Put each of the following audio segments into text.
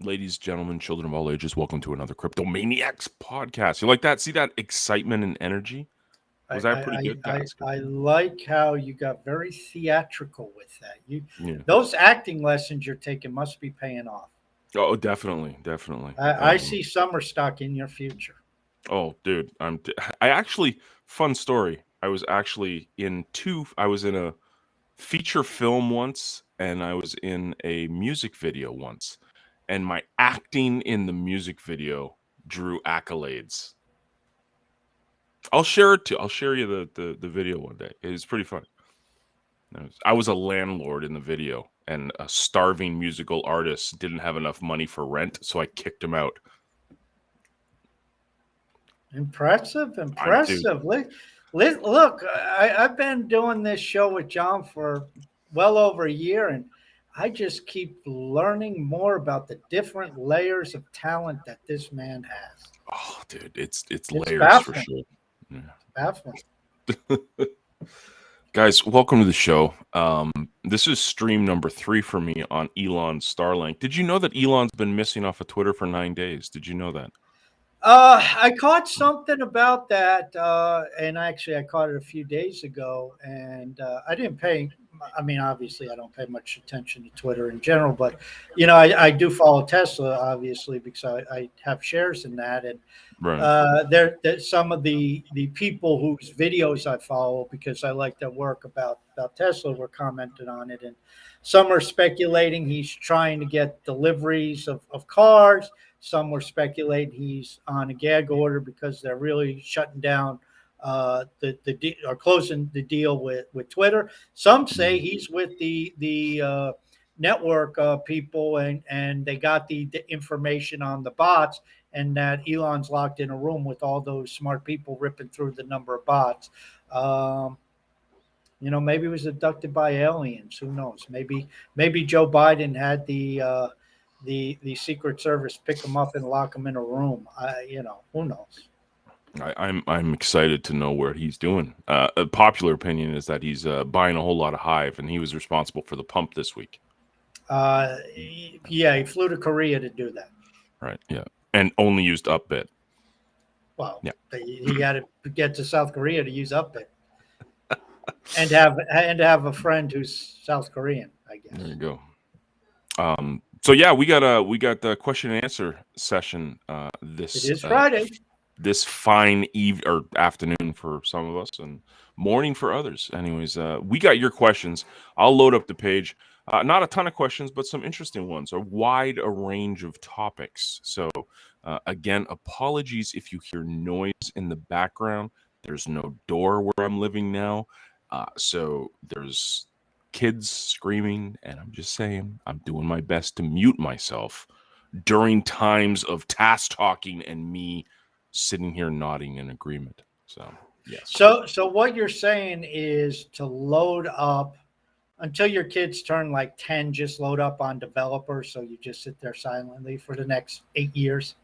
Ladies, gentlemen, children of all ages, welcome to another CryptoManiacs podcast. You like that? See that excitement and energy? I, Was that I, pretty good? I, That's good. I like how you got very theatrical with that. Yeah. Those acting lessons you're taking must be paying off. Oh, definitely, definitely. I see summer stock in your future. Oh, dude, I actually, fun story. I was actually in two. I was in a feature film once, and I was in a music video once, and my acting in the music video drew accolades. I'll share it too. I'll share you the video one day. It's pretty fun. I was a landlord in the video, and a starving musical artist didn't have enough money for rent, so I kicked him out. Impressive, Dude. impressive. Look, I've been doing this show with John for well over a year, and I just keep learning more about the different layers of talent that this man has. Oh, dude, it's It's layers for baffling. sure. Baffling. Yeah. Guys, welcome to the show. This is stream number 3 for me on Elon's Starlink. Did you know that Elon's been missing off of Twitter for 9 days? Did you know that? I caught something about that, and actually, I caught it a few days ago, and I didn't pay. I mean, obviously, I don't pay much attention to Twitter in general, but I do follow Tesla, obviously, because I have shares in that, and Right. there's some of the people whose videos I follow because I like their work about Tesla were commenting on it, and some are speculating he's trying to get deliveries of cars. Some were speculating he's on a gag order because they're really shutting down or closing the deal with Twitter. Some say he's with the network people and they got the information on the bots and that Elon's locked in a room with all those smart people ripping through the number of bots. Maybe he was abducted by aliens. Who knows? Maybe Joe Biden had the Secret Service pick him up and lock him in a room. Who knows? I'm excited to know where he's doing. A popular opinion is that he's buying a whole lot of Hive, and he was responsible for the pump this week. Yeah, he flew to Korea to do that. Right. Yeah, and only used Upbit. Well, yeah, he had to get to South Korea to use Upbit, and have a friend who's South Korean, I guess. There you go. So yeah, we got the question and answer session. This It is Friday. This fine or afternoon for some of us and morning for others. Anyways, we got your questions. I'll load up the page. Not a ton of questions, but some interesting ones. A wide range of topics. So again, apologies if you hear noise in the background. There's no door where I'm living now, so there's kids screaming, and I'm just saying I'm doing my best to mute myself during times of task talking and me sitting here nodding in agreement. So yes. So what you're saying is to load up until your kids turn like 10, just load up on developers, so you just sit there silently for the next 8 years.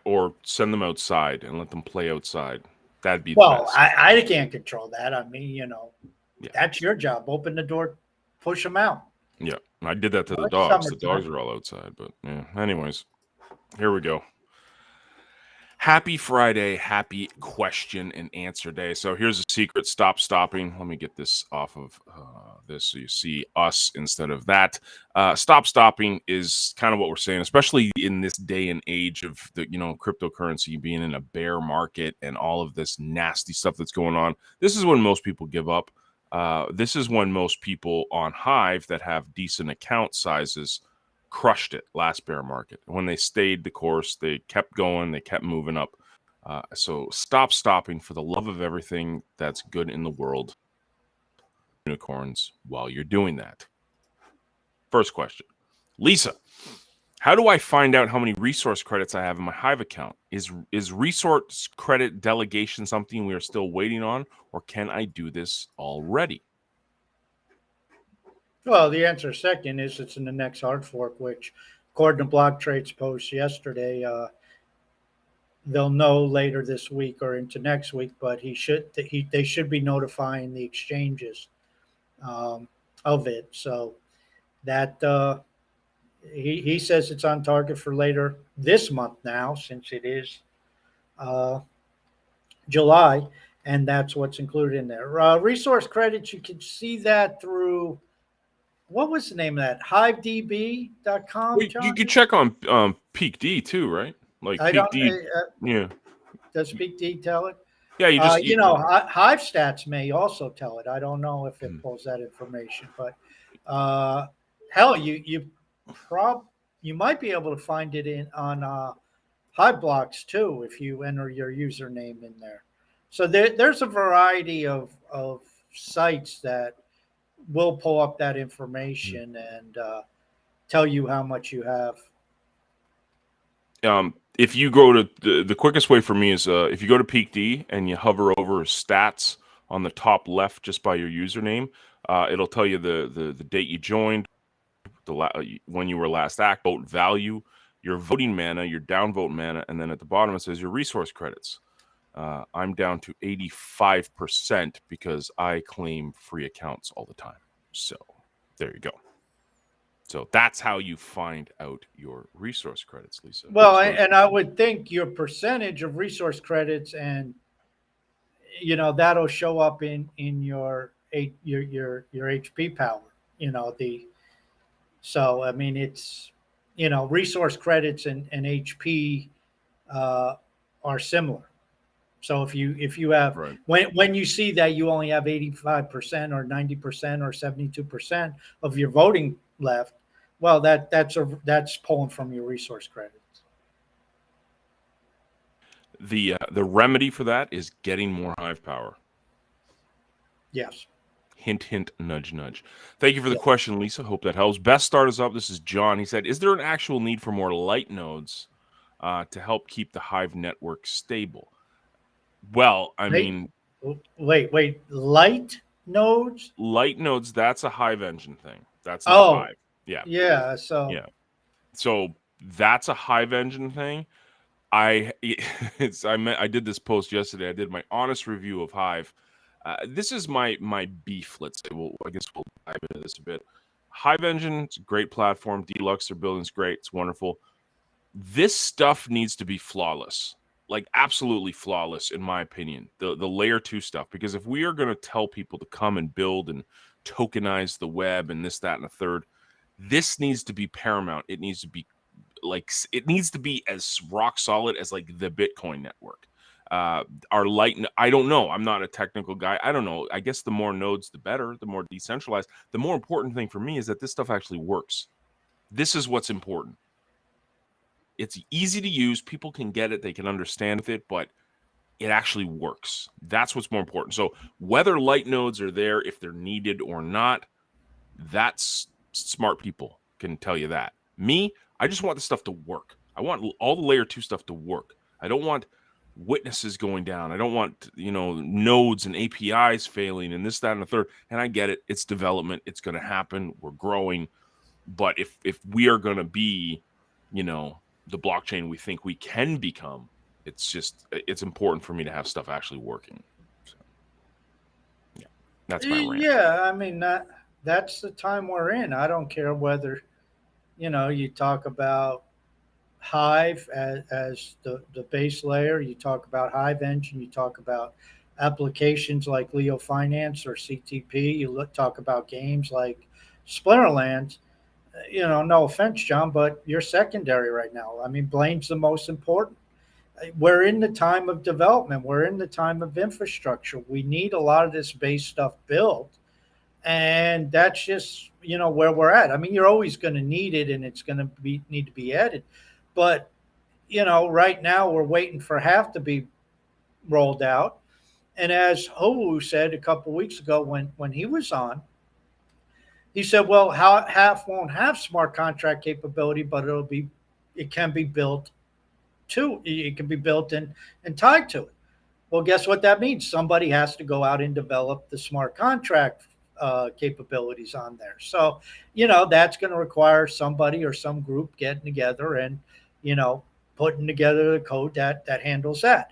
Or send them outside and let them play outside. That'd be well. The best. I can't control that. I mean, Yeah. That's your job. Open the door, push them out. Yeah, I did that to the dogs. The dogs are all outside, but yeah. Anyways, here we go. Happy Friday, happy question and answer day. So here's a secret. Stop stopping. Let me get this off of this so you see us instead of that. Stop stopping is kind of what we're saying, especially in this day and age of the cryptocurrency being in a bear market and all of this nasty stuff that's going on. This is when most people give up. This is when most people on Hive that have decent account sizes crushed it last bear market. When they stayed the course, they kept going, they kept moving up. So stop stopping for the love of everything that's good in the world. Unicorns while you're doing that. First question. Lisa, how do I find out how many resource credits I have in my Hive account? Is resource credit delegation something we are still waiting on, or can I do this already? Well, the answer second is it's in the next hard fork, which according to Block Trade's post yesterday, they'll know later this week or into next week, but they should be notifying the exchanges of it. So that he says it's on target for later this month now, since it is July, and that's what's included in there. Resource credits, you can see that through, what was the name of that? HiveDB.com, Well, you John? could check on Peak D too, right? Like I Peak don't, D, yeah, does Peak D tell it? yeah. You just Hive Stats may also tell it. I don't know if it pulls that information, but hell, you might be able to find it on Hive Blocks too if you enter your username in there. So there's a variety of sites that will pull up that information and tell you how much you have. If you go to the quickest way for me is if you go to Peak D and you hover over stats on the top left just by your username, it'll tell you the date you joined, when you were last active, vote value, your voting mana, your downvote mana, and then at the bottom it says your resource credits. I'm down to 85% because I claim free accounts all the time. So there you go. So that's how you find out your resource credits, Lisa. Well, and I would think your percentage of resource credits, and that'll show up in your HP power. So I mean it's resource credits and HP are similar. So if you have right. when you see that you only have 85% or 90% or 72% of your voting left, well that's pulling from your resource credits. The remedy for that is getting more Hive power. Yes. Hint, hint, nudge, nudge. Thank you for the question, Lisa. Hope that helps. Best start us up. This is John. He said, is there an actual need for more light nodes to help keep the Hive network stable? Well, I mean... Wait. Light nodes? Light nodes, that's a Hive engine thing. That's not Hive. Yeah. Yeah, So that's a Hive engine thing. I did this post yesterday. I did my honest review of Hive. This is my beef. Let's say. I guess we'll dive into this a bit. Hive engine, it's a great platform. Deluxe, their building's great. It's wonderful. This stuff needs to be flawless, like absolutely flawless, in my opinion. The layer 2 stuff, because if we are going to tell people to come and build and tokenize the web and this, that, and the third, this needs to be paramount. It needs to be as rock solid as like the Bitcoin network. Our light, I don't know. I'm not a technical guy. I don't know. I guess the more nodes, the better, the more decentralized. The more important thing for me is that this stuff actually works. This is what's important. It's easy to use. People can get it. They can understand it, but it actually works. That's what's more important. So whether light nodes are there, if they're needed or not, that's smart people can tell you that. Me, I just want the stuff to work. I want all the layer 2 stuff to work. I don't want witnesses going down. I don't want, nodes and APIs failing and this, that, and the third. And I get it. It's development. It's going to happen. We're growing. But if we are going to be, the blockchain we think we can become, it's important for me to have stuff actually working. So, yeah, that's my rant. Yeah, I mean, that's the time we're in. I don't care whether, you talk about Hive as the base layer, you talk about Hive Engine, you talk about applications like Leo Finance or CTP, you talk about games like Splinterlands. No offense, John, but you're secondary right now. I mean, Blaine's the most important. We're in the time of development. We're in the time of infrastructure. We need a lot of this base stuff built. And that's just, where we're at. I mean, you're always going to need it and it's going to need to be added. But, right now we're waiting for half to be rolled out. And as Holu said a couple of weeks ago when he was on, he said, well, half won't have smart contract capability, but it can be built to, it can be built and tied to it. Well, guess what that means? Somebody has to go out and develop the smart contract capabilities on there. So, that's going to require somebody or some group getting together and, putting together the code that handles that.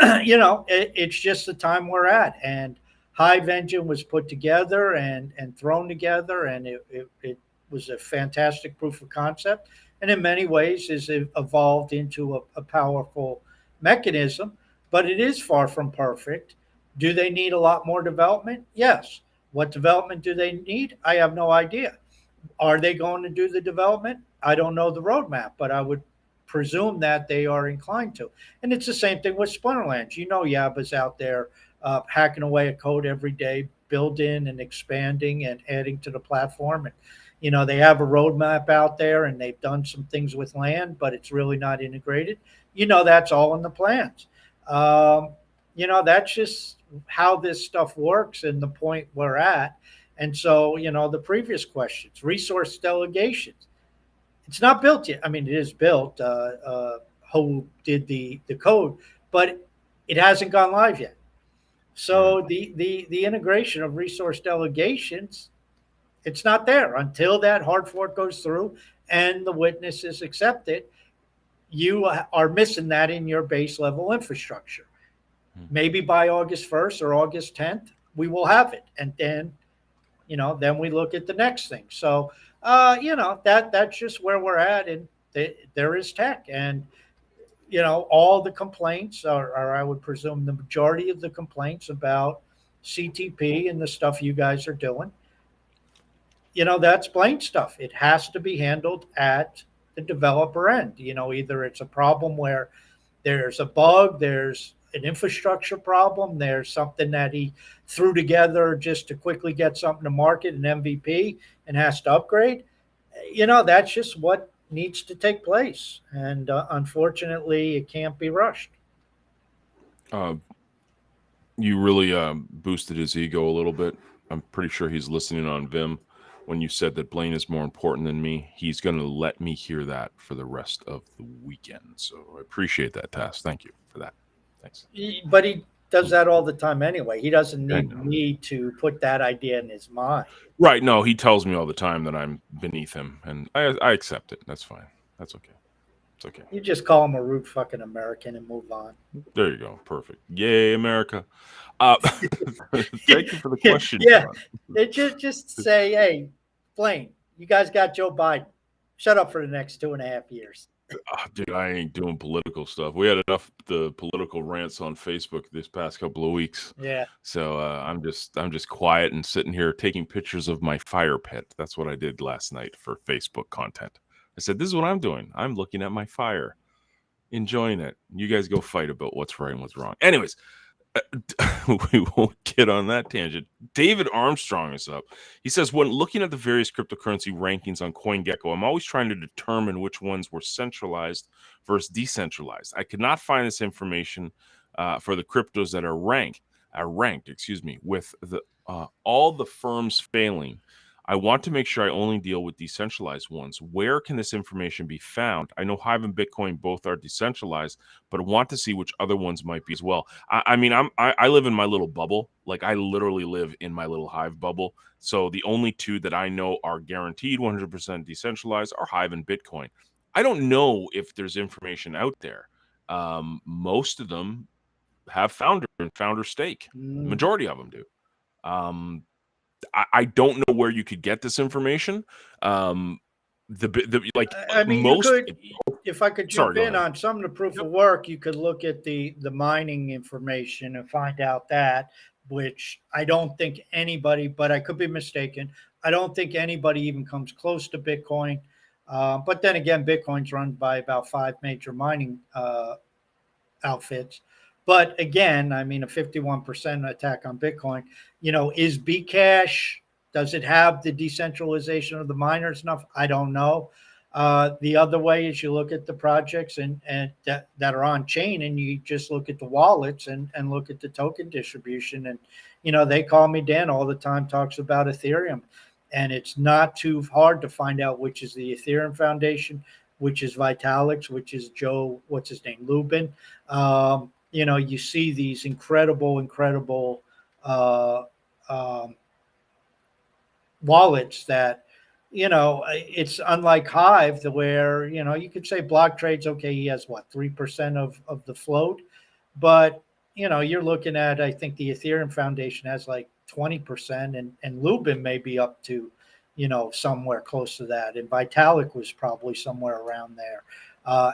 It's just the time we're at. And Hive Engine was put together and thrown together, and it was a fantastic proof of concept, and in many ways is evolved into a powerful mechanism. But it is far from perfect. Do they need a lot more development? Yes. What development do they need? I have no idea. Are they going to do the development? I don't know the roadmap, but I would presume that they are inclined to. And it's the same thing with Splinterlands. You know, Yaba's out there hacking away at code every day, building and expanding and adding to the platform. And, you know, they have a roadmap out there and they've done some things with land, but it's really not integrated. You know, that's all in the plans. You know, that's just how this stuff works and the point we're at. And so, you know, the previous questions, resource delegations, it's not built yet. I mean, it is built. Who did the code, but it hasn't gone live yet. So the integration of resource delegations, it's not there until that hard fork goes through and the witness is accepted. You are missing that in your base level infrastructure. Maybe by August 1st or August 10th, we will have it, and then, you know, then we look at the next thing. So, you know, that's just where we're at, and there is tech, and you know, all the complaints are, I would presume, the majority of the complaints about CTP and the stuff you guys are doing. You know, that's Blaine stuff. It has to be handled at the developer end. You know, either it's a problem where there's a bug, there's an infrastructure problem, there's something that he threw together just to quickly get something to market, an MVP, and has to upgrade. You know, that's just what needs to take place. And unfortunately, it can't be rushed. You really boosted his ego a little bit. I'm pretty sure he's listening on Vim. When you said that Blaine is more important than me, he's going to let me hear that for the rest of the weekend. So I appreciate that, Task. Thank you for that. Thanks. But he does that all the time anyway. He doesn't need me to put that idea in his mind. Right. No, he tells me all the time that I'm beneath him, and I accept it. That's fine. That's okay. It's okay. You just call him a rude fucking American and move on. There you go. Perfect. Yay, America. Thank you for the question. Yeah. Just say, hey, Blaine, you guys got Joe Biden. Shut up for the next 2.5 years. Dude, I ain't doing political stuff. We had enough the political rants on Facebook this past couple of weeks. Yeah. So I'm just quiet and sitting here taking pictures of my fire pit. That's what I did last night for Facebook content. I said, this is what I'm doing. I'm looking at my fire, enjoying it. You guys go fight about what's right and what's wrong. Anyways, we won't get on that tangent. David Armstrong is up. He says, when looking at the various cryptocurrency rankings on CoinGecko, I'm always trying to determine which ones were centralized versus decentralized. I could not find this information for the cryptos that are ranked, with the all the firms failing. I want to make sure I only deal with decentralized ones. Where can this information be found? I know Hive and Bitcoin both are decentralized, but I want to see which other ones might be as well. I mean, I live in my little bubble. Like, I literally live in my little Hive bubble. So the only two that I know are guaranteed 100% decentralized are Hive and Bitcoin. I don't know if there's information out there. Most of them have founder and founder stake. The majority of them do. I don't know where you could get this information. I mean, most. You could, if I could jump in on some of the proof of work, you could look at the mining information and find out that, which I don't think anybody, but I could be mistaken. I don't think anybody even comes close to Bitcoin. But then again, Bitcoin's run by about 5 major mining outfits. But again, I mean, a 51% attack on Bitcoin, you know, is Bcash, does it have the decentralization of the miners enough? I don't know. The other way is you look at the projects and that are on chain, and you just look at the wallets and look at the token distribution. And, you know, they call me Dan all the time, talks about Ethereum. And it's not too hard to find out which is the Ethereum Foundation, which is Vitalik, which is Joe, what's his name, Lubin. You know, you see these incredible wallets that, you know, it's unlike Hive, where, you know, you could say Block Trade's okay. He has 3% of the float, but, you know, you're looking at, I think the Ethereum Foundation has like 20%, and Lubin may be up to, somewhere close to that. And Vitalik was probably somewhere around there.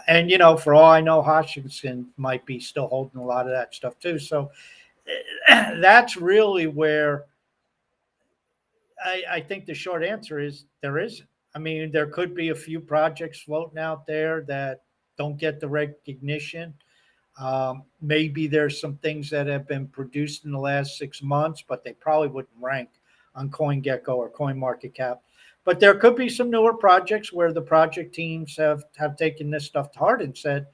And for all I know, Hutchinson might be still holding a lot of that stuff too. So that's really where I think the short answer is there isn't. I mean, there could be a few projects floating out there that don't get the recognition. Maybe there's some things that have been produced in the last 6 months, but they probably wouldn't rank on CoinGecko or CoinMarketCap. But there could be some newer projects where the project teams have taken this stuff to heart and said,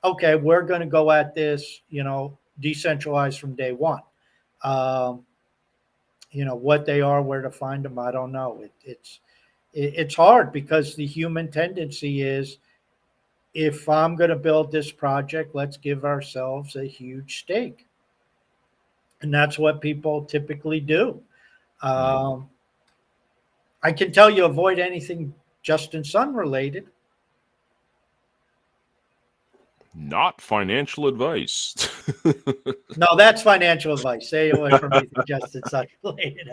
okay, we're going to go at this, decentralized from day one. What they are, where to find them, I don't know. It's hard because the human tendency is, if I'm going to build this project, let's give ourselves a huge stake. And that's what people typically do. I can tell you, avoid anything Justin Sun related. Not financial advice. No, that's financial advice. Stay away from anything Justin Sun related.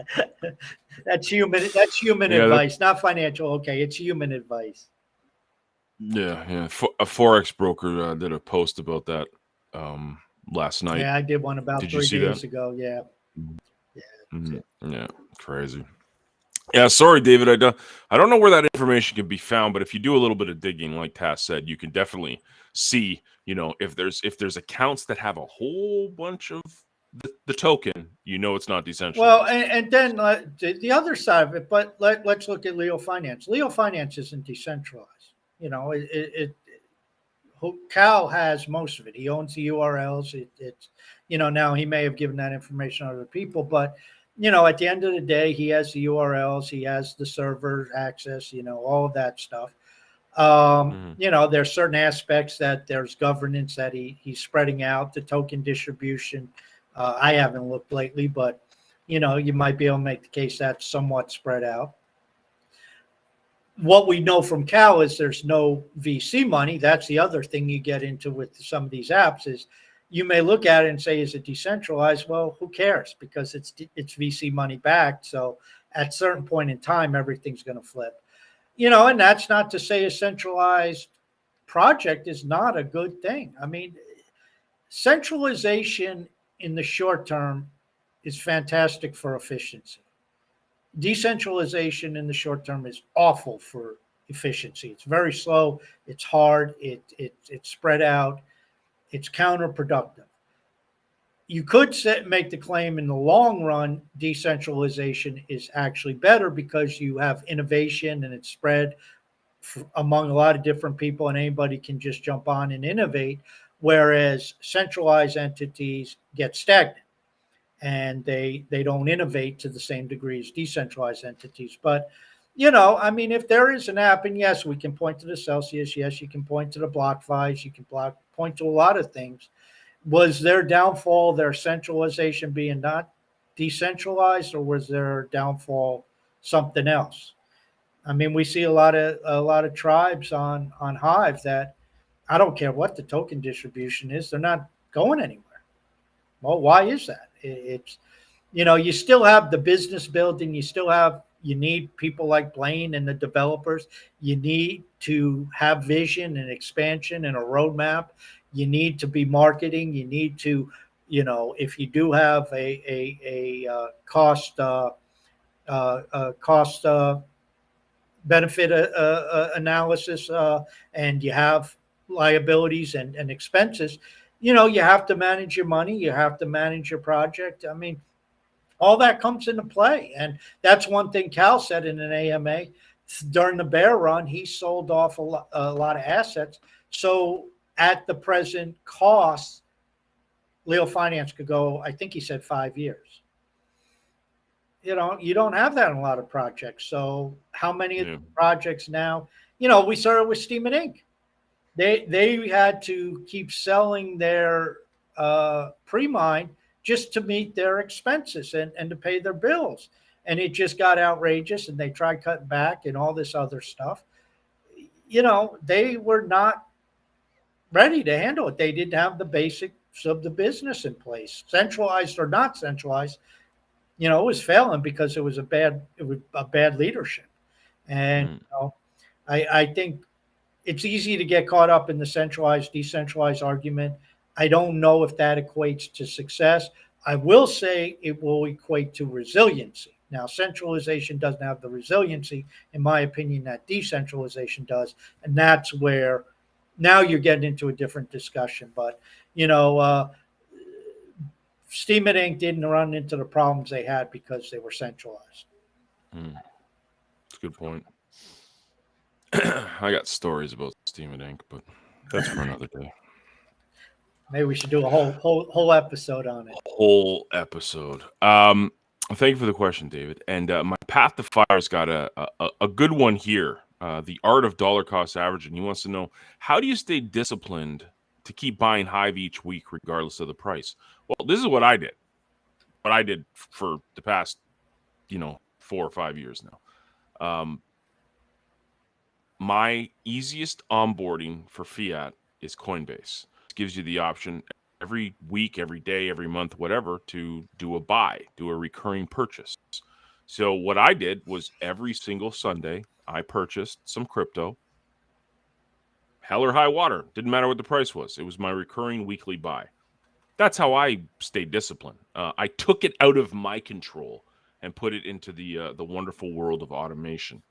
That's human advice, not financial. Okay, it's human advice. Yeah. A Forex broker did a post about that last night. Yeah, I did one about 3 days ago. Yeah. Yeah, crazy. Yeah, sorry, David. I don't know where that information can be found, but if you do a little bit of digging, like Tass said, you can definitely see, if there's accounts that have a whole bunch of the token, it's not decentralized. Well, and then the other side of it, but let's look at Leo Finance. Leo Finance isn't decentralized. Cal has most of it. He owns the URLs. It's now he may have given that information to other people, but at the end of the day, he has the URLs, he has the server access, all of that stuff. There's certain aspects that there's governance that he's spreading out, the token distribution. I haven't looked lately, but you might be able to make the case that's somewhat spread out. What we know from Cal is there's no VC money. That's the other thing you get into with some of these apps is you may look at it and say, is it decentralized? Well, who cares? Because it's VC money backed. So at a certain point in time, everything's going to flip. And that's not to say a centralized project is not a good thing. I mean, centralization in the short term is fantastic for efficiency. Decentralization in the short term is awful for efficiency. It's very slow. It's hard. It's spread out. It's counterproductive. You could make the claim in the long run, decentralization is actually better because you have innovation and it's spread among a lot of different people and anybody can just jump on and innovate, whereas centralized entities get stagnant and they don't innovate to the same degree as decentralized entities. But, if there is an app, and yes, we can point to the Celsius, yes, you can point to the BlockFis, you can point to a lot of things. Was their downfall, their centralization being not decentralized, or was their downfall something else? I mean, we see a lot of tribes on Hive that I don't care what the token distribution is, they're not going anywhere. Well, why is that? It's, you still have the business building, you need people like Blaine and the developers. You need to have vision and expansion and a roadmap. You need to be marketing. You need to, if you do have a cost benefit analysis and you have liabilities and expenses, you have to manage your money. You have to manage your project. I mean, all that comes into play. And that's one thing Cal said in an AMA during the bear run. He sold off a lot of assets. So at the present cost, Leo Finance could go, I think he said 5 years. You don't have that in a lot of projects. So how many of the projects now, we started with Steam and Ink. They had to keep selling their pre-mine just to meet their expenses and to pay their bills. And it just got outrageous and they tried cutting back and all this other stuff. They were not ready to handle it. They didn't have the basics of the business in place, centralized or not centralized. it was failing because it was a bad leadership. And I think it's easy to get caught up in the centralized, decentralized argument. I don't know if that equates to success. I will say it will equate to resiliency. Now, centralization doesn't have the resiliency, in my opinion, that decentralization does. And that's where now you're getting into a different discussion. But, Steam and Ink didn't run into the problems they had because they were centralized. That's a good point. I got stories about Steam and Ink, but that's for another day. Maybe we should do a whole episode on it. Whole episode. Thank you for the question, David. And my Path to Fire's got a good one here. The art of dollar cost averaging. He wants to know, how do you stay disciplined to keep buying Hive each week regardless of the price? Well, this is what I did. What I did for the past, 4 or 5 years now. My easiest onboarding for Fiat is Coinbase. It gives you the option every week, every day, every month, whatever, to do a buy, do a recurring purchase. So what I did was every single Sunday, I purchased some crypto. Hell or high water. Didn't matter what the price was. It was my recurring weekly buy. That's how I stayed disciplined. I took it out of my control and put it into the wonderful world of automation.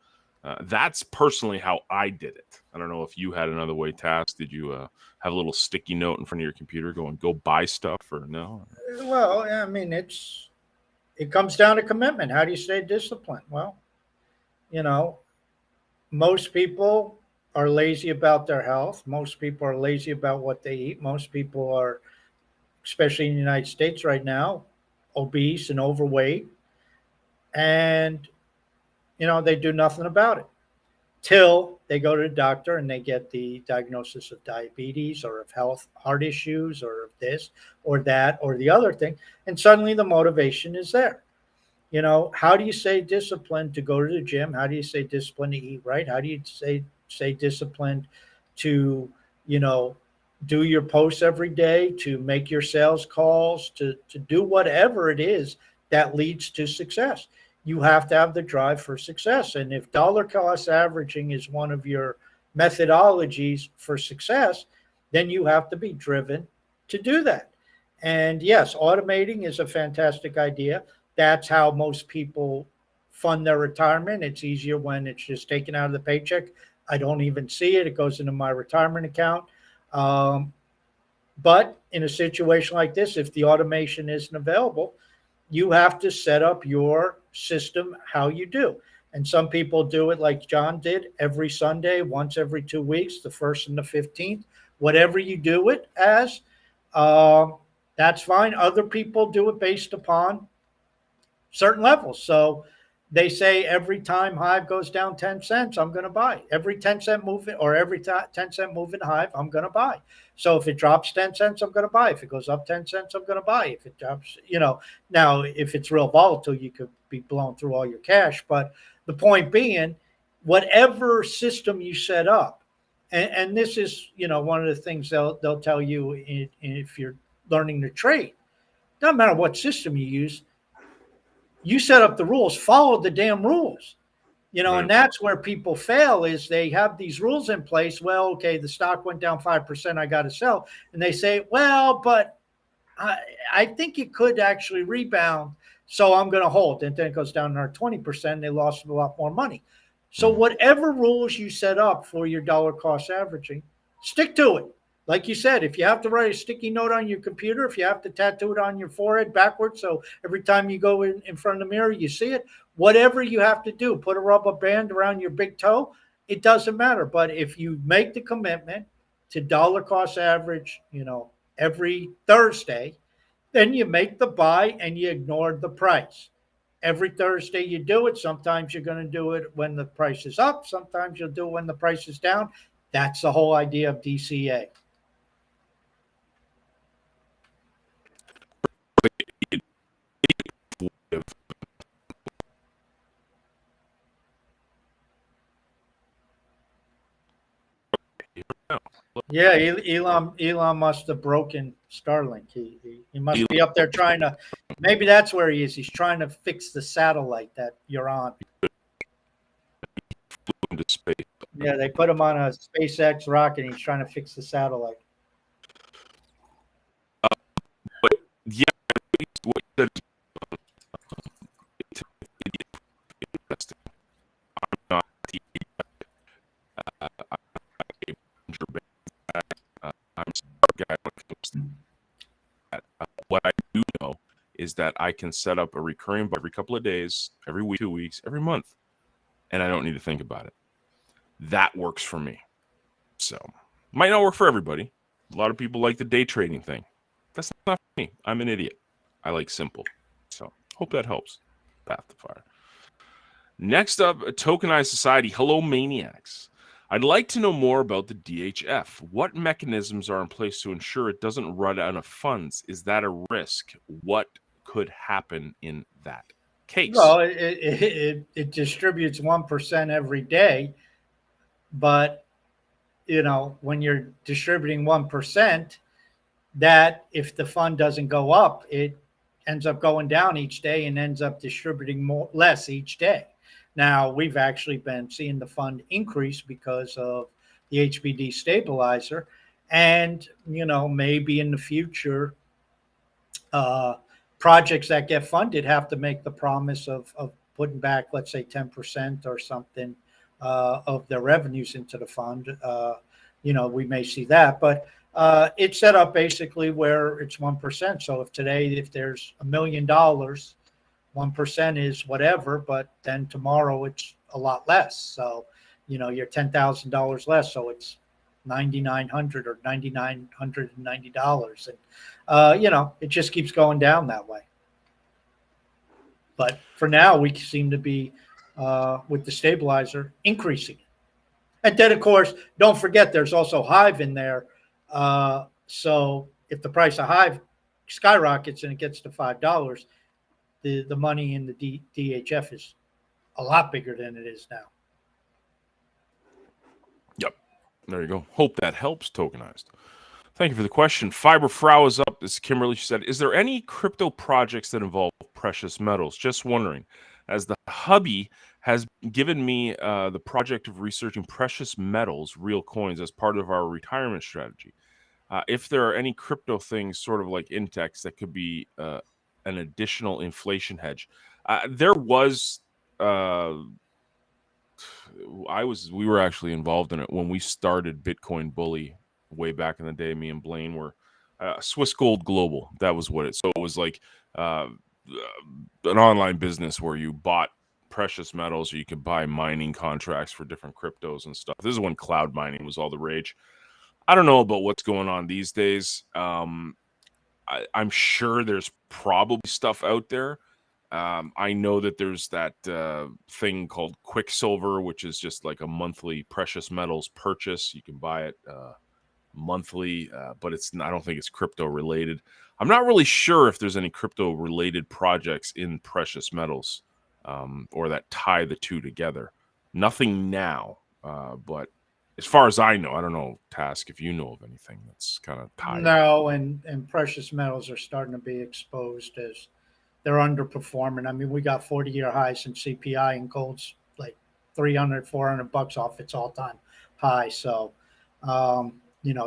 That's personally how I did it. I don't know if you had another way, Task. Did you have a little sticky note in front of your computer going, go buy stuff, or no? Well, I mean, it comes down to commitment. How do you stay disciplined? Well, most people are lazy about their health. Most people are lazy about what they eat. Most people are, especially in the United States right now, obese and overweight. And, they do nothing about it till they go to the doctor and they get the diagnosis of diabetes or of heart issues or of this or that or the other thing. And suddenly the motivation is there. How do you stay disciplined to go to the gym? How do you stay disciplined to eat right? How do you stay disciplined to, do your posts every day, to make your sales calls, to do whatever it is that leads to success? You have to have the drive for success. And if dollar cost averaging is one of your methodologies for success, then you have to be driven to do that. And yes, automating is a fantastic idea. That's how most people fund their retirement. It's easier when it's just taken out of the paycheck. I don't even see it. It goes into my retirement account. But in a situation like this, if the automation isn't available, you have to set up your system how you do. And some people do it like John did every Sunday, once every 2 weeks, the 1st and the 15th. Whatever you do it as, that's fine. Other people do it based upon certain levels. So they say every time Hive goes down 10 cents, I'm going to buy. Every 10-cent move or every 10-cent move in Hive, I'm going to buy. So if it drops 10 cents, I'm going to buy. If it goes up 10 cents, I'm going to buy. If it drops, now if it's real volatile, you could be blown through all your cash. But the point being, whatever system you set up, and this is, one of the things they'll tell you if you're learning to trade, doesn't matter what system you use, you set up the rules, follow the damn rules. Right. And that's where people fail is they have these rules in place. Well, okay, the stock went down 5%, I got to sell. And they say, well, but I think it could actually rebound, so I'm going to hold. And then it goes down another 20%, they lost a lot more money. So whatever rules you set up for your dollar cost averaging, stick to it. Like you said, if you have to write a sticky note on your computer, if you have to tattoo it on your forehead backwards, so every time you go in front of the mirror, you see it, whatever you have to do, put a rubber band around your big toe, it doesn't matter. But if you make the commitment to dollar cost average, every Thursday, then you make the buy and you ignore the price. Every Thursday you do it. Sometimes you're going to do it when the price is up. Sometimes you'll do it when the price is down. That's the whole idea of DCA. Yeah, Elon must have broken Starlink. He must be up there trying to. Maybe that's where he is. He's trying to fix the satellite that you're on. Into space. Yeah, they put him on a SpaceX rocket. And he's trying to fix the satellite. But yeah, what you said is interesting. I'm not I'm a smart guy when it comes to that. What I do know is that I can set up a recurring every couple of days, every week, 2 weeks, every month, and I don't need to think about it. That works for me. So, might not work for everybody. A lot of people like the day trading thing. That's not for me. I'm an idiot. I like simple. So, hope that helps. Path to fire. Next up, a tokenized society. Hello, maniacs. I'd like to know more about the DHF. What mechanisms are in place to ensure it doesn't run out of funds? Is that a risk? What could happen in that case? Well, it distributes 1% every day, but when you're distributing 1%, that if the fund doesn't go up, it ends up going down each day and ends up distributing less each day. Now, we've actually been seeing the fund increase because of the HBD stabilizer. And, maybe in the future, projects that get funded have to make the promise of putting back, let's say, 10% or something of their revenues into the fund. We may see that. But it's set up basically where it's 1%. So if there's $1 million, 1% is whatever, but then tomorrow it's a lot less. So, you're $10,000 less. So it's $9,900 or $9,990. And, it just keeps going down that way. But for now, we seem to be, with the stabilizer, increasing. And then, of course, don't forget there's also Hive in there. So if the price of Hive skyrockets and it gets to $5, the money in the DHF is a lot bigger than it is now. Yep. There you go. Hope that helps, tokenized. Thank you for the question. Fiber Frau is up. This is Kimberly. She said, is there any crypto projects that involve precious metals? Just wondering, as the hubby has given me the project of researching precious metals, real coins, as part of our retirement strategy. If there are any crypto things, sort of like Intex, that could be an additional inflation hedge. There was, we were actually involved in it when we started Bitcoin Bully way back in the day. Me and Blaine were Swiss Gold Global. That was what it. So it was like an online business where you bought precious metals, or you could buy mining contracts for different cryptos and stuff. This is when cloud mining was all the rage. I don't know about what's going on these days. I'm sure there's probably stuff out there. I know that there's that thing called Quicksilver, which is just like a monthly precious metals purchase. You can buy it monthly, but I don't think it's crypto related. I'm not really sure if there's any crypto related projects in precious metals or that tie the two together. Nothing now, but as far as I know, I don't know, Task, if you know of anything that's kind of tied. No, and precious metals are starting to be exposed as they're underperforming. I mean, we got 40-year highs in CPI, and gold's like $300-$400 off its all-time high. So,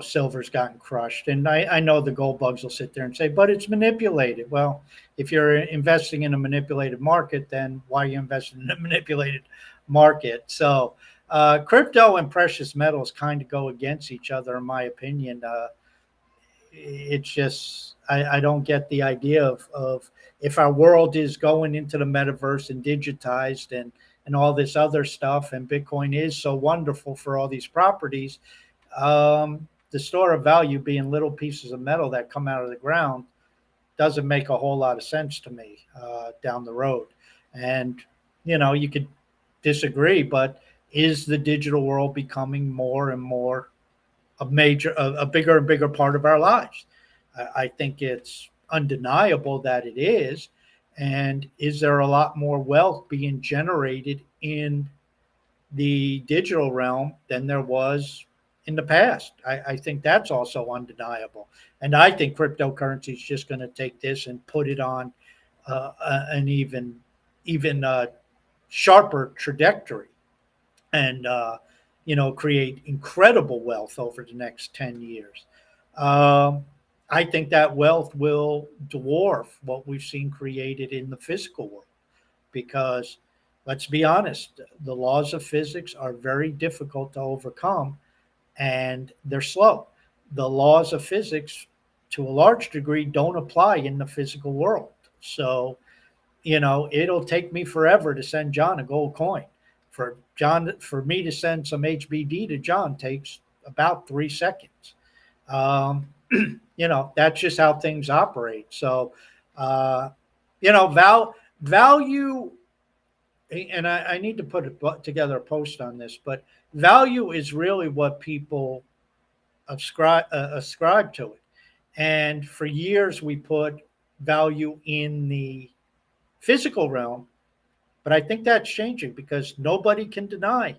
silver's gotten crushed. And I know the gold bugs will sit there and say, but it's manipulated. Well, if you're investing in a manipulated market, then why are you investing in a manipulated market? So, crypto and precious metals kind of go against each other, in my opinion. It's just, I don't get the idea of if our world is going into the metaverse and digitized and all this other stuff, and Bitcoin is so wonderful for all these properties, the store of value being little pieces of metal that come out of the ground doesn't make a whole lot of sense to me down the road. And, you could disagree, but is the digital world becoming more and more a bigger and bigger part of our lives? I think it's undeniable that it is. And is there a lot more wealth being generated in the digital realm than there was in the past. I think that's also undeniable. And I think cryptocurrency is just going to take this and put it on an even sharper trajectory, and create incredible wealth over the next 10 years. I think that wealth will dwarf what we've seen created in the physical world, because let's be honest, the laws of physics are very difficult to overcome, and they're slow. The laws of physics, to a large degree, don't apply in the physical world. So, it'll take me forever to send John a gold coin. For me to send some HBD to John takes about 3 seconds. That's just how things operate. So, value, and I need to put together a post on this, but value is really what people ascribe to it. And for years, we put value in the physical realm, but I think that's changing, because nobody can deny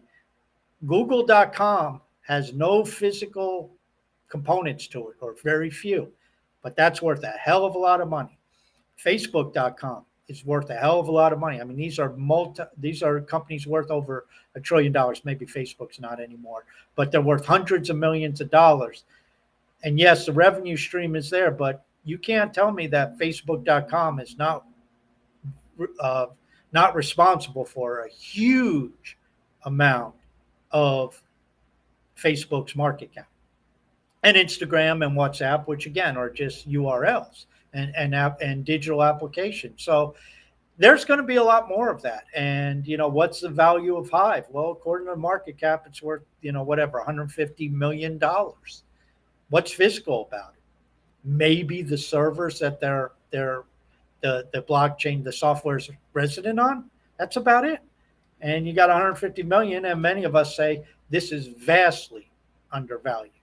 Google.com has no physical components to it, or very few, but that's worth a hell of a lot of money. Facebook.com is worth a hell of a lot of money. I mean, these are companies worth over $1 trillion. Maybe Facebook's not anymore, but they're worth hundreds of millions of dollars. And yes, the revenue stream is there, but you can't tell me that Facebook.com is not responsible for a huge amount of Facebook's market cap. And Instagram and WhatsApp, which again are just URLs and digital applications. So there's going to be a lot more of that. And what's the value of Hive? Well, according to the market cap, it's worth $150 million. What's physical about it? Maybe the servers that the blockchain, the software's resident on. That's about it. And you got 150 million, and many of us say this is vastly undervalued.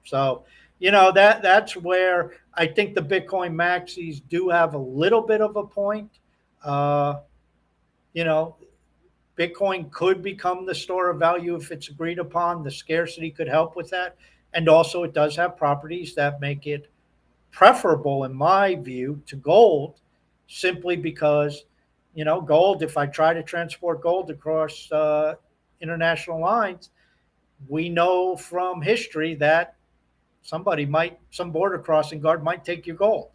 So, that's where I think the Bitcoin maxis do have a little bit of a point. Bitcoin could become the store of value if it's agreed upon. The scarcity could help with that. And also it does have properties that make it preferable, in my view, to gold, simply because, gold, if I try to transport gold across international lines, we know from history that some border crossing guard might take your gold.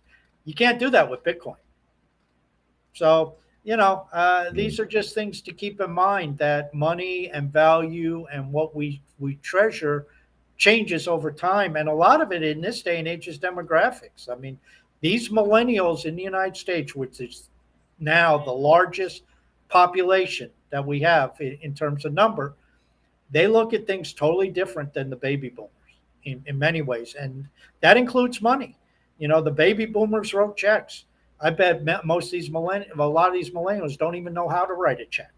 You can't do that with Bitcoin. So, these are just things to keep in mind, that money and value and what we treasure changes over time. And a lot of it in this day and age is demographics. I mean, these millennials in the United States, which is now the largest population that we have in terms of number, they look at things totally different than the baby boomers in many ways. And that includes money. The baby boomers wrote checks. I bet a lot of these millennials don't even know how to write a check.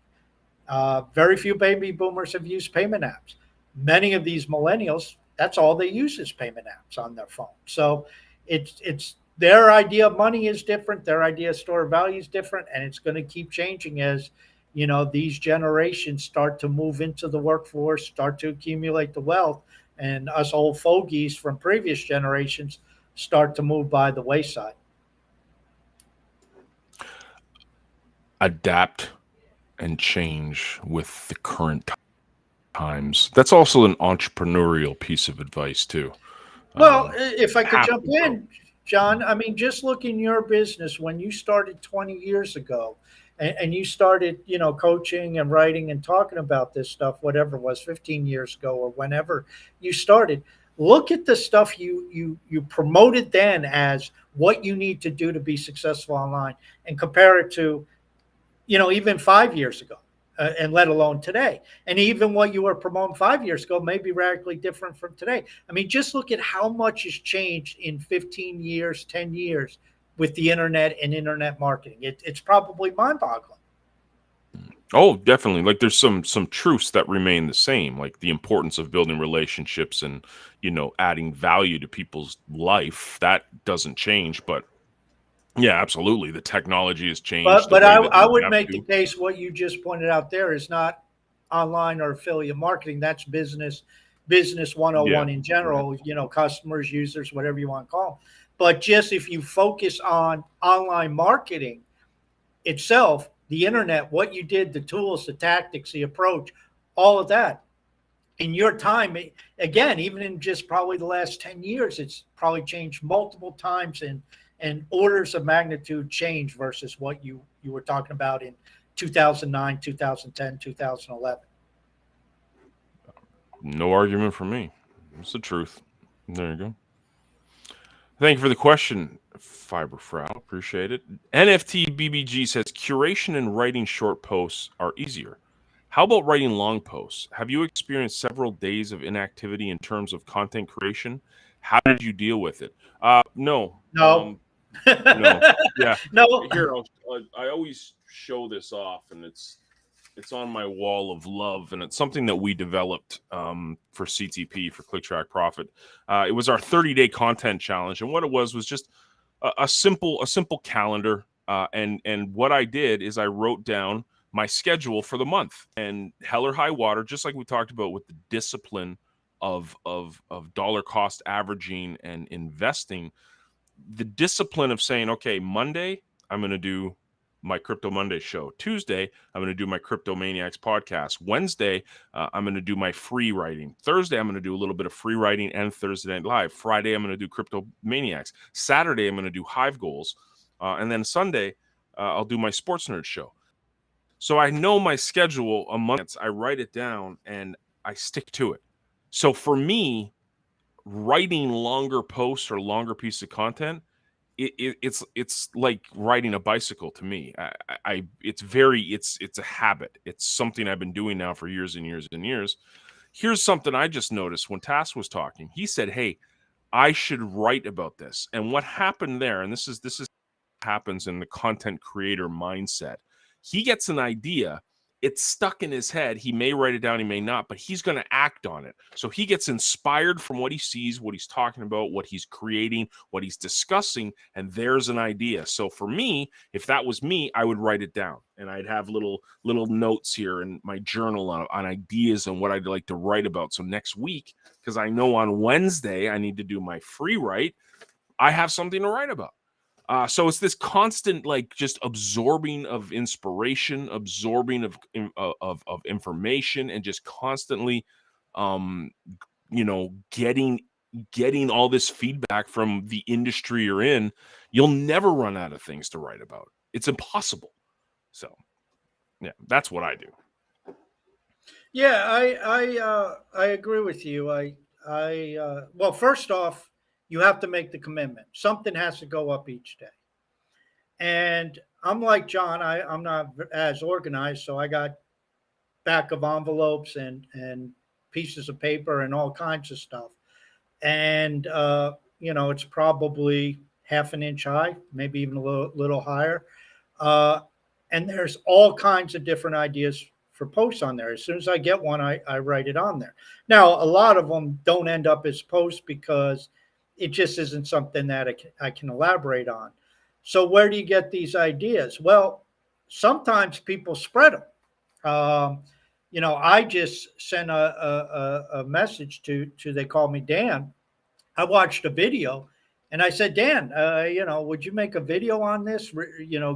Very few baby boomers have used payment apps. Many of these millennials, that's all they use is payment apps on their phone. So it's their idea of money is different. Their idea of store value is different. And it's going to keep changing as, these generations start to move into the workforce, start to accumulate the wealth, and us old fogies from previous generations start to move by the wayside. Adapt and change with the current times. That's also an entrepreneurial piece of advice too. Well, if I could jump in, John, I mean, just look in your business when you started 20 years ago, and you started, coaching and writing and talking about this stuff, whatever it was, 15 years ago or whenever you started. Look at the stuff you promoted then as what you need to do to be successful online, and compare it to, even 5 years ago, and let alone today. And even what you were promoting 5 years ago may be radically different from today. I mean, just look at how much has changed in 15 years, 10 years with the internet and internet marketing. It's probably mind-boggling. Oh, definitely. Like there's some truths that remain the same, like the importance of building relationships and, adding value to people's life. That doesn't change, but yeah, absolutely. The technology has changed. But I would make the case what you just pointed out there is not online or affiliate marketing. That's business business 101 Yeah. in general, customers, users, whatever you want to call them. But just if you focus on online marketing itself, the internet, what you did, the tools, the tactics, the approach, all of that, in your time, again, even in just probably the last 10 years, it's probably changed multiple times and orders of magnitude change versus what you were talking about in 2009, 2010, 2011. No argument from me. It's the truth. There you go. Thank you for the question, Fiberfrau. Appreciate it. NFT BBG says curation and writing short posts are easier. How about writing long posts? Have you experienced several days of inactivity in terms of content creation? How did you deal with it? No. No. No. Yeah. No. Here, I always show this off, and it's on my wall of love, and it's something that we developed for CTP, for Click Track Profit. It was our 30-day content challenge, and what it was just a simple calendar. And what I did is I wrote down my schedule for the month, and hell or high water, just like we talked about with the discipline of dollar cost averaging and investing, the discipline of saying, okay, Monday, I'm going to do my Crypto Monday show. Tuesday, I'm going to do my CryptoManiacs podcast. Wednesday, I'm going to do my free writing. Thursday, I'm going to do a little bit of free writing and Thursday Night Live. Friday, I'm going to do CryptoManiacs. Saturday, I'm going to do Hive goals. And then Sunday, I'll do my Sports Nerd show. So I know my schedule a month. I write it down and I stick to it. So for me, writing longer posts or longer piece of content, it's like riding a bicycle to me. It's a habit. It's something I've been doing now for years and years and years. Here's something I just noticed when Tass was talking. He said, "Hey, I should write about this." And what happened there, and this is happens in the content creator mindset. He gets an idea, it's stuck in his head. He may write it down, he may not, but he's going to act on it. So he gets inspired from what he sees, what he's talking about, what he's creating, what he's discussing, and there's an idea. So for me, if that was me, I would write it down, and I'd have little notes here in my journal on ideas and what I'd like to write about. So next week, because I know on Wednesday I need to do my free write, I have something to write about. So it's this constant, like, just absorbing of inspiration, absorbing of information, and just constantly, getting all this feedback from the industry you're in. You'll never run out of things to write about. It's impossible. So, yeah, that's what I do. Yeah, I agree with you. Well, first off, you have to make the commitment. Something has to go up each day. And I'm like John, I'm not as organized, so I got back of envelopes and pieces of paper and all kinds of stuff. And it's probably half an inch high, maybe even a little higher. And there's all kinds of different ideas for posts on there. As soon as I get one, I write it on there. Now, a lot of them don't end up as posts because it just isn't something that I can elaborate on. So where do you get these ideas? Well, sometimes people spread them. I just sent a message to they call me Dan. I watched a video and I said, Dan, would you make a video on this,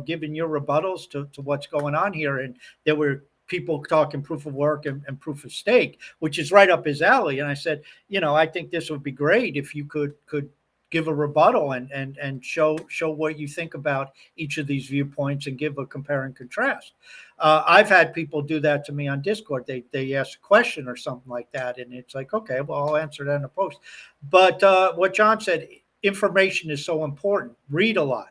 giving your rebuttals to what's going on here? And there were people talking proof of work and proof of stake, which is right up his alley. And I said, I think this would be great if you could give a rebuttal and show what you think about each of these viewpoints and give a compare and contrast. I've had people do that to me on Discord. They ask a question or something like that, and it's like, okay, well, I'll answer that in a post. But what John said, information is so important. Read a lot.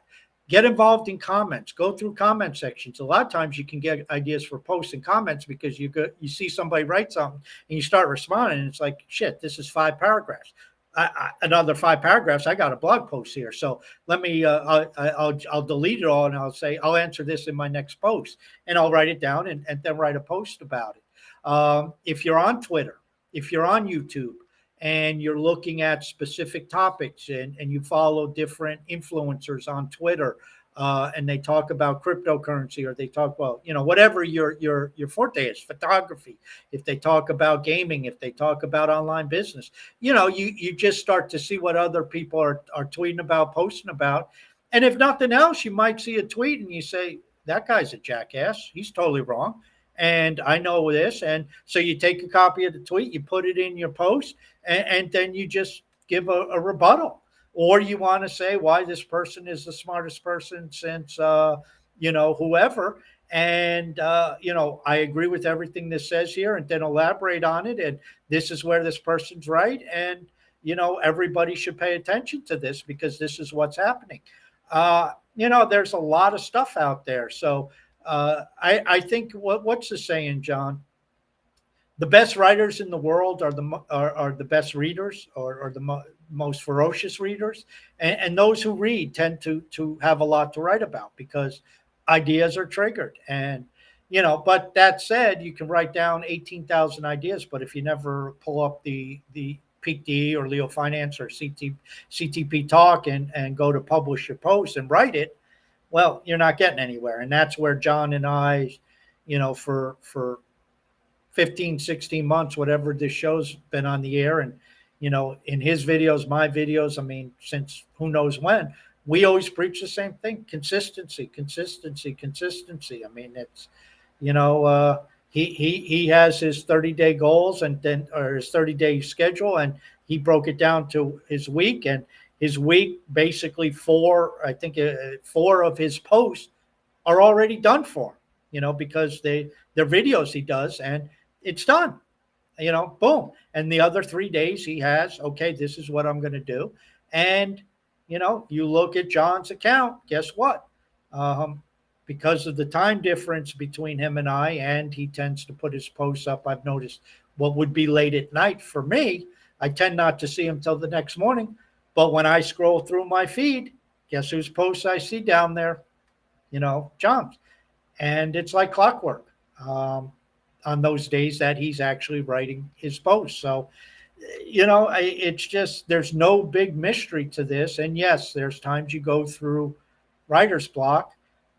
Get involved in comments. Go through comment sections. A lot of times you can get ideas for posts and comments because you see somebody write something and you start responding, and it's like, shit, this is 5 paragraphs. Another 5 paragraphs. I got a blog post here, so let me. I'll delete it all and I'll say I'll answer this in my next post, and I'll write it down and then write a post about it. If you're on Twitter, if you're on YouTube, and you're looking at specific topics and you follow different influencers on Twitter, and they talk about cryptocurrency, or they talk, well, whatever your forte is, photography. If they talk about gaming, if they talk about online business, you just start to see what other people are tweeting about, posting about. And if nothing else, you might see a tweet and you say, that guy's a jackass. He's totally wrong. And I know this. And so you take a copy of the tweet, you put it in your post, and then you just give a rebuttal. Or you want to say why this person is the smartest person since, whoever. And, I agree with everything this says here, and then elaborate on it. And this is where this person's right. And, everybody should pay attention to this because this is what's happening. There's a lot of stuff out there. So I think what's the saying, John? The best writers in the world are the best readers, or the most ferocious readers, and those who read tend to have a lot to write about because ideas are triggered. And but that said, you can write down 18,000 ideas, but if you never pull up the Peak DE or Leo Finance or CTP Talk and go to publish your post and write it, well, you're not getting anywhere. And that's where John and I, for 15, 16 months, whatever this show's been on the air, and in his videos, my videos, I mean, since who knows when, we always preach the same thing: consistency. I mean, it's he has his 30-day goals, and then, or his 30-day schedule, and he broke it down to his week. And his week, basically four of his posts are already done for him, because they're videos he does, and it's done. Boom. And the other 3 days he has, okay, this is what I'm going to do. And, you look at John's account, guess what? Because of the time difference between him and I, and he tends to put his posts up, I've noticed what would be late at night for me, I tend not to see him till the next morning. But when I scroll through my feed, guess whose posts I see down there? John's. And it's like clockwork on those days that he's actually writing his posts. So, it's just, there's no big mystery to this. And yes, there's times you go through writer's block.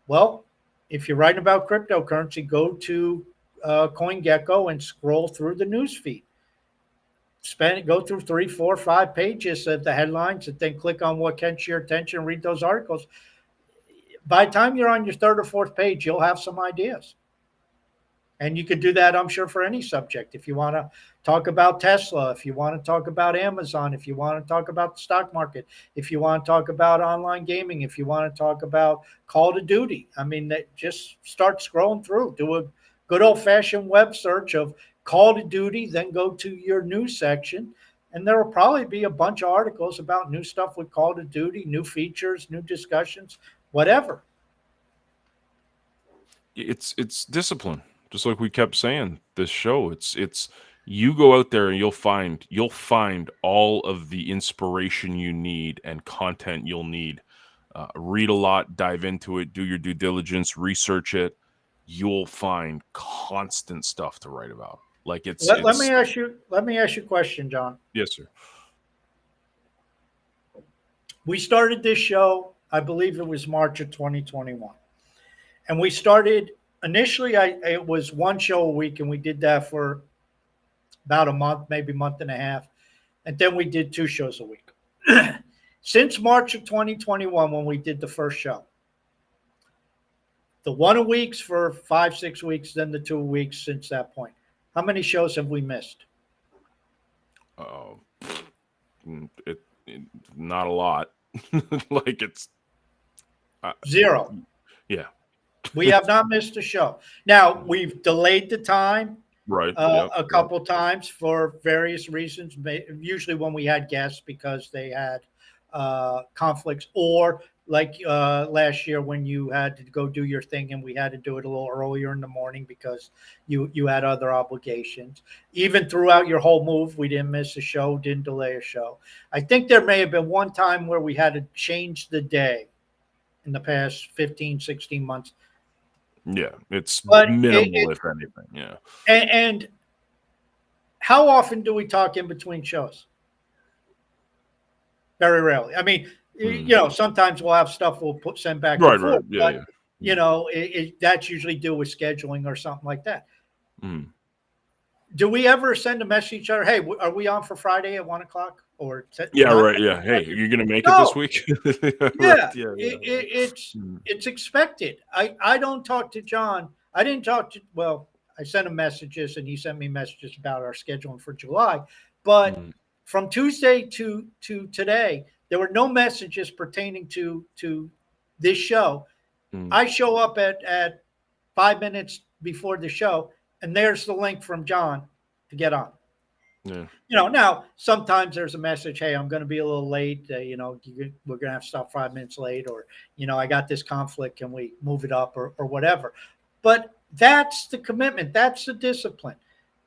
Well, if you're writing about cryptocurrency, go to CoinGecko and scroll through the news feed. Go through 3, 4, 5 pages of the headlines, and then click on what catches your attention and read those articles. By the time you're on your 3rd or 4th page, you'll have some ideas. And you could do that, I'm sure, for any subject. If you want to talk about Tesla, if you want to talk about Amazon, if you want to talk about the stock market, if you want to talk about online gaming, if you want to talk about Call of Duty, I mean, just start scrolling through. Do a good old-fashioned web search of Call of Duty, then go to your news section, and there will probably be a bunch of articles about new stuff with Call of Duty, new features, new discussions, whatever. It's discipline. Just like we kept saying, this show, it's you go out there and you'll find all of the inspiration you need and content you'll need. Read a lot, dive into it, do your due diligence, research it. You'll find constant stuff to write about. Like let me ask you a question, John. Yes, sir. We started this show, I believe it was March of 2021. And we started initially, it was one show a week, and we did that for about a month, maybe month and a half. And then we did 2 shows a week. Since March of 2021, when we did the first show, the 1 a weeks for 5, 6 weeks, then the 2 a weeks since that point. How many shows have we missed? Not a lot. Like it's 0. Yeah. We have not missed a show. Now, we've delayed the time right a couple times for various reasons, usually when we had guests because they had conflicts, or like last year when you had to go do your thing and we had to do it a little earlier in the morning because you had other obligations. Even throughout your whole move, we didn't miss a show, didn't delay a show. I think there may have been one time where we had to change the day in the past 15, 16 months. Yeah, it's minimal, if anything. Yeah. And how often do we talk in between shows? Very rarely. I mean, Sometimes we'll have stuff we'll send back Right, and forth, yeah, but that's usually due with scheduling or something like that. Do we ever send a message to each other? Hey, are we on for Friday at 1:00? Or right, yeah. Hey, are you going to make it this week? Yeah, Right, it's expected. I don't talk to John. I didn't talk to. Well, I sent him messages, and he sent me messages about our scheduling for July. But from Tuesday to today, there were no messages pertaining to this show. I show up at 5 minutes before the show, and there's the link from John to get on. Yeah. Now sometimes there's a message, hey, I'm going to be a little late. We're going to have to stop 5 minutes late, or, I got this conflict. Can we move it up or whatever? But that's the commitment. That's the discipline.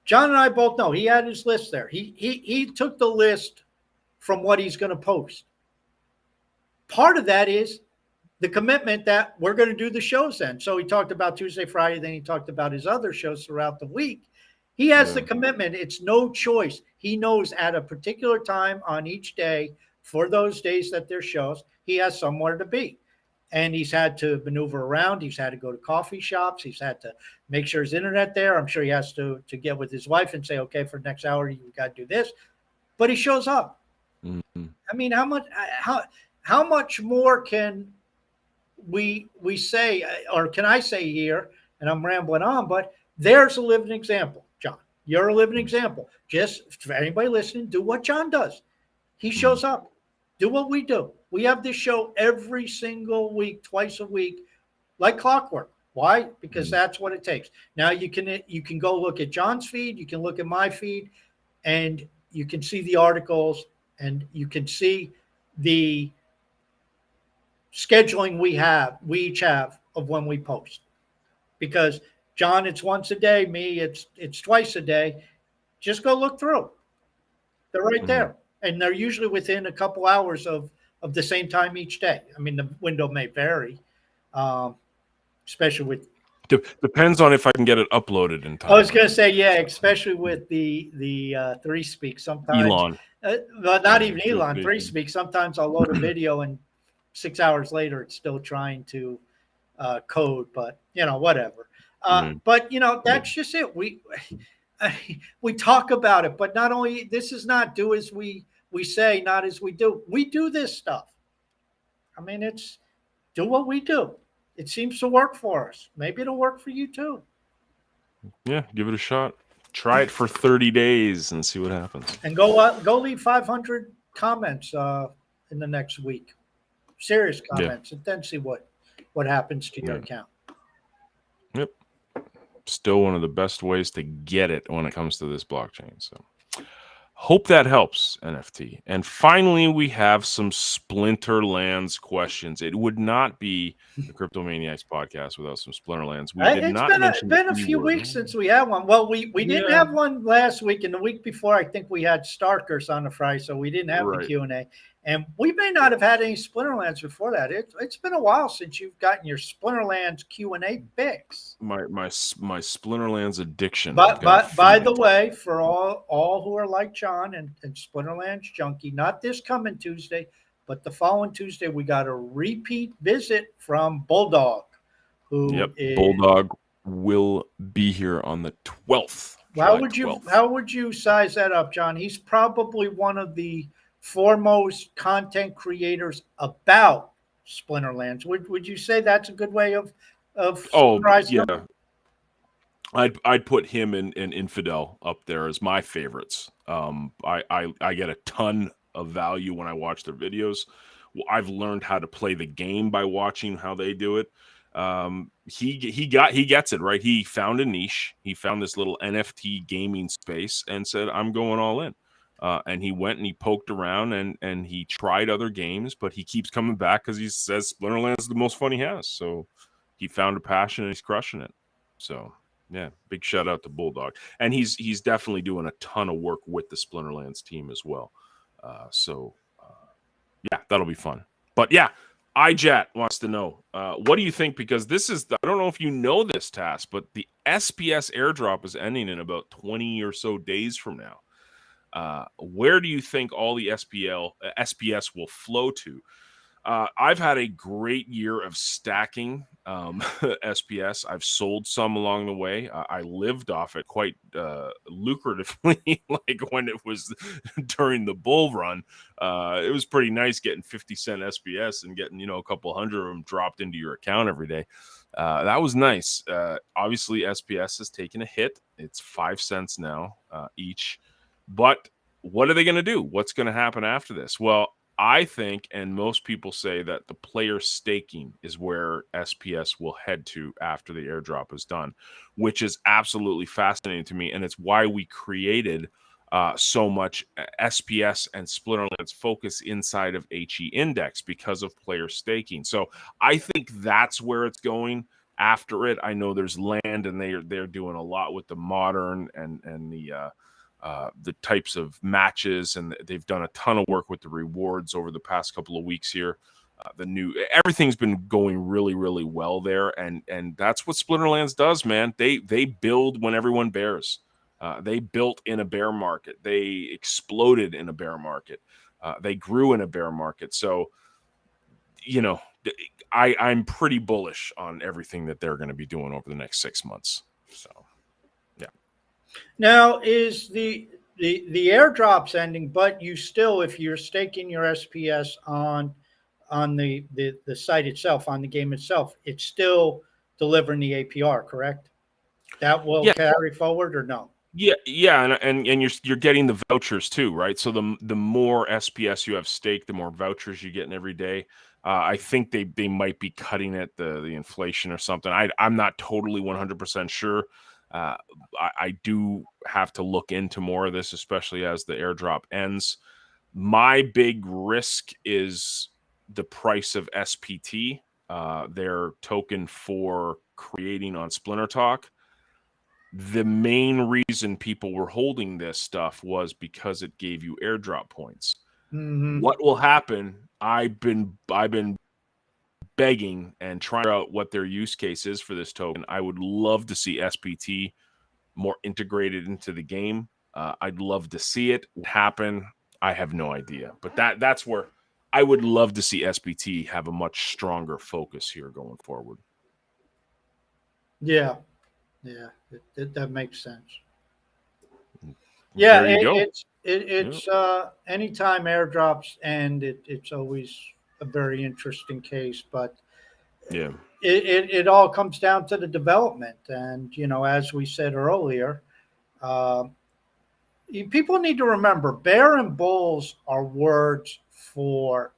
John and I both know he had his list there. He took the list from what he's going to post. Part of that is the commitment that we're going to do the shows then. So he talked about Tuesday, Friday, then he talked about his other shows throughout the week. He has the commitment. It's no choice. He knows at a particular time on each day, for those days that there's shows, he has somewhere to be. And he's had to maneuver around. He's had to go to coffee shops. He's had to make sure his internet there. I'm sure he has to get with his wife and say, okay, for the next hour, you got to do this. But he shows up. I mean, how much more can we say, or can I say here, and I'm rambling on, but there's a living example, John. You're a living example. Just for anybody listening, do what John does. He shows up. Do what we do. We have this show every single week, twice a week, like clockwork. Why? Because that's what it takes. Now you can go look at John's feed, you can look at my feed, and you can see the articles, and you can see the scheduling we each have of when we post. Because John, it's once a day. Me, it's twice a day. Just go look through. They're right there. And they're usually within a couple hours of the same time each day. I mean, the window may vary, especially with. Depends on if I can get it uploaded in time. I was going to say, yeah, especially with the 3Speak. Sometimes, Elon. But not even Elon. 3Speak. Sometimes I'll load a video and 6 hours later it's still trying to code, but whatever. But that's just it. We talk about it, but not only this is not do as we say, not as we do. We do this stuff. I mean, it's do what we do. It seems to work for us. Maybe it'll work for you too. Yeah, give it a shot. Try it for 30 days and see what happens. And go leave 500 comments in the next week. Serious comments, and then see what happens to your account. Yep. Still one of the best ways to get it when it comes to this blockchain. So hope that helps, NFT. And finally, we have some Splinterlands questions. It would not be the CryptoManiacs podcast without some Splinterlands. It's been a few weeks since we had one. Well, we didn't have one last week, and the week before, I think we had Starkers on the Friday, so we didn't have the Q&A. And we may not have had any Splinterlands before that. It's been a while since you've gotten your Splinterlands Q&A fix. My Splinterlands addiction. But by the way, for all who are like John and Splinterlands junkie, not this coming Tuesday, but the following Tuesday, we got a repeat visit from Bulldog. Bulldog will be here on the 12th. How would you size that up, John? He's probably one of the foremost content creators about Splinterlands. Would you say that's a good way of summarizing them? I'd put him and Infidel up there as my favorites. I get a ton of value when I watch their videos. I've learned how to play the game by watching how they do it. He gets it right. He found a niche. He found this little NFT gaming space and said, "I'm going all in." And he went and he poked around and he tried other games, but he keeps coming back because he says Splinterlands is the most fun he has. So he found a passion and he's crushing it. So yeah, big shout out to Bulldog. And he's definitely doing a ton of work with the Splinterlands team as well. Yeah, that'll be fun. But yeah, iJat wants to know, what do you think? Because this is, I don't know if you know this, task, but the SPS airdrop is ending in about 20 or so days from now. Where do you think all the SPS will flow to? I've had a great year of stacking SPS. I've sold some along the way. I lived off it quite lucratively, like when it was during the bull run. It was pretty nice getting 50-cent SPS and getting, a couple hundred of them dropped into your account every day. That was nice. Obviously, SPS has taken a hit. It's 5 cents now each. But what are they going to do? What's going to happen after this? Well, I think, and most people say, that the player staking is where SPS will head to after the airdrop is done, which is absolutely fascinating to me. And it's why we created so much SPS and Splinterlands focus inside of HE Index, because of player staking. So I think that's where it's going after it. I know there's land, and they're doing a lot with the modern and the types of matches, and they've done a ton of work with the rewards over the past couple of weeks here. Everything's been going really, really well there, and that's what Splinterlands does, man. They build when everyone bears. They built in a bear market. They exploded in a bear market. They grew in a bear market. So, I'm pretty bullish on everything that they're going to be doing over the next 6 months. So. Now, is the airdrops ending, but you still, if you're staking your SPS on the site itself, on the game itself, it's still delivering the APR, correct? That will carry forward, or no? Yeah, and you're getting the vouchers too, right? So the more SPS you have staked, the more vouchers you're getting every day. I think they might be cutting it, the inflation or something. I'm not totally 100% sure. I do have to look into more of this, especially as the airdrop ends. My big risk is the price of SPT, their token for creating on Splinter Talk. The main reason people were holding this stuff was because it gave you airdrop points. Mm-hmm. What will happen? I've been begging and trying out what their use case is for this token. I would love to see SPT more integrated into the game. I'd love to see it happen. I have no idea, but that's where I would love to see SPT have a much stronger focus here going forward. Yeah, that makes sense. Yeah, it's anytime airdrops end, it's always a very interesting case, but yeah, it all comes down to the development. And, as we said earlier, people need to remember bear and bulls are words for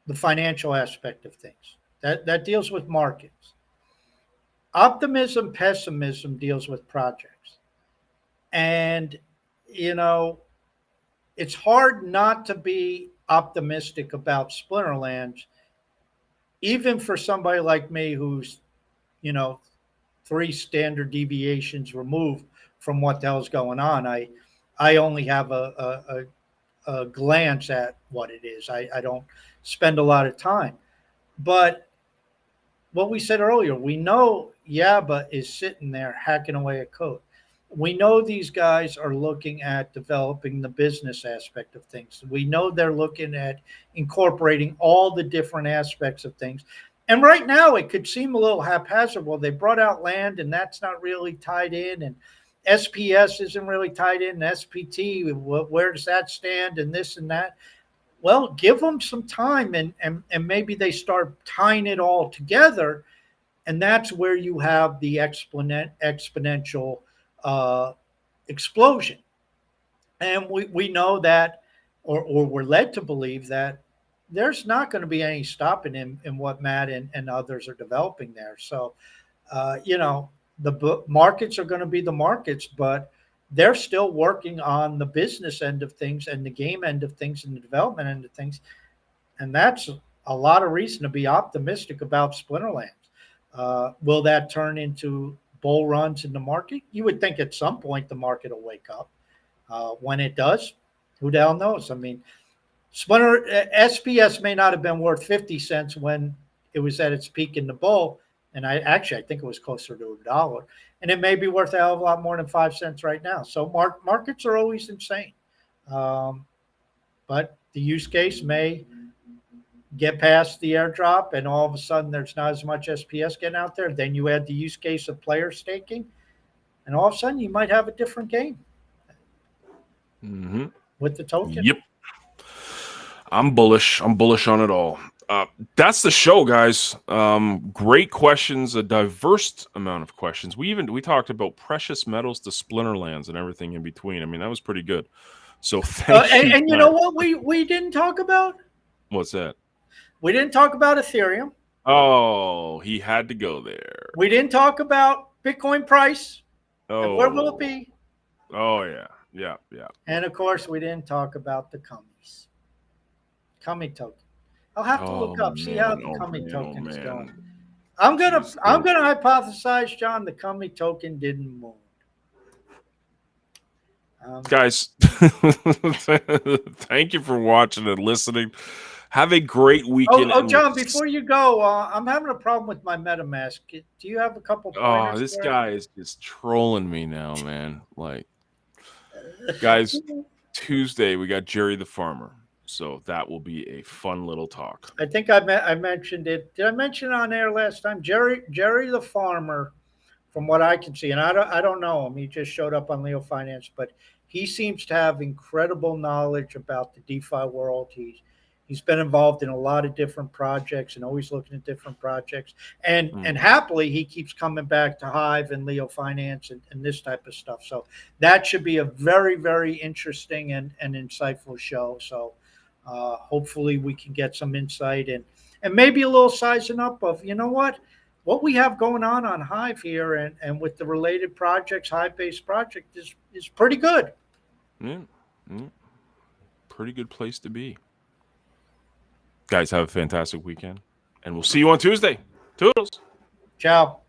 the financial aspect of things. That deals with markets. Optimism, pessimism deals with projects. And, it's hard not to be optimistic about Splinterlands, even for somebody like me who's, 3 standard deviations removed from what the hell's going on. I only have a glance at what it is. I don't spend a lot of time. But what we said earlier, we know Yaba is sitting there hacking away at code. We know these guys are looking at developing the business aspect of things. We know they're looking at incorporating all the different aspects of things. And right now, it could seem a little haphazard. Well, they brought out land, and that's not really tied in. And SPS isn't really tied in. SPT, where does that stand? And this and that. Well, give them some time, and maybe they start tying it all together. And that's where you have the exponential explosion. And we know that, or we're led to believe that there's not going to be any stopping in what Matt and others are developing there. So, the markets are going to be the markets, but they're still working on the business end of things and the game end of things and the development end of things. And that's a lot of reason to be optimistic about Splinterlands. Will that turn into bull runs in the market? You would think at some point the market will wake up. When it does, who the hell knows? I mean, SPS may not have been worth 50 cents when it was at its peak in the bull, and I think it was closer to $1, and it may be worth a hell of a lot more than 5 cents right now. So markets are always insane, but the use case may get past the airdrop, and all of a sudden there's not as much SPS getting out there. Then you add the use case of player staking, and all of a sudden you might have a different game with the token. Yep. I'm bullish. I'm bullish on it all. That's the show, guys. Great questions, a diverse amount of questions. We talked about precious metals to Splinterlands and everything in between. I mean, that was pretty good. So thank you. And you know what we didn't talk about? What's that? We didn't talk about Ethereum. Oh, he had to go there. We didn't talk about Bitcoin price. Oh, And where will it be? Oh yeah. And of course, we didn't talk about the Cummies. Cummy token. I'll have to look up, see how the Cummy token is going. I'm gonna hypothesize, John, the Cummy token didn't move. Guys, thank you for watching and listening. Have a great weekend. Oh, John, before you go, I'm having a problem with my MetaMask. Do you have a couple pointers? Oh, this guy is just trolling me now, man. Like, guys, Tuesday we got Jerry the Farmer, so that will be a fun little talk. I think I mentioned it. Did I mention it on air last time? Jerry the Farmer, from what I can see, and I don't know him. He just showed up on Leo Finance, but he seems to have incredible knowledge about the DeFi world. He's been involved in a lot of different projects and always looking at different projects. And happily, he keeps coming back to Hive and Leo Finance and this type of stuff. So that should be a very, very interesting and insightful show. So hopefully we can get some insight and maybe a little sizing up of, you know what we have going on Hive here and with the related projects, Hive-based project is pretty good. Yeah. Pretty good place to be. Guys, have a fantastic weekend, and we'll see you on Tuesday. Toodles. Ciao.